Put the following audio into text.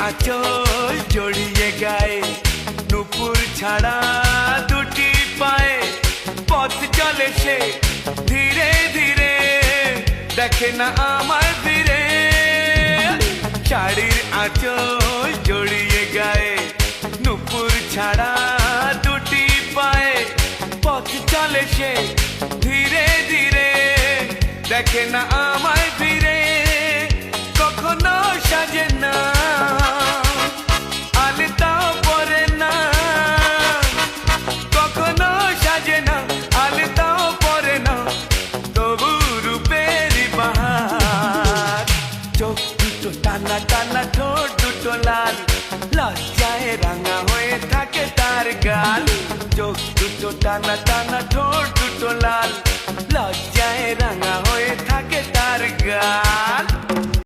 আঁচল জড়িয়ে গায়ে, নুপুর ছাড়া দুটি পায়ে, পথ চলে সে ধীরে ধীরে, দেখে না আমায় ফিরে। শাড়ির আঁচল জড়িয়ে গায়ে, নুপুর ছাড়া দুটি পায়ে, পথ চলে সে ধীরে ধীরে, দেখে না আমায় ফিরে। কখনো সাজে না, আলতাও পরে না, কখনো সাজে না, আলতাও পরে না, তবু রূপের বাহার। চোখ দুটো টানা টানা, ঠোঁট দুটো লাল, লজ্জায় রাঙা হয়ে থাকে তার গাল। চোখ দুটো টানা টানা,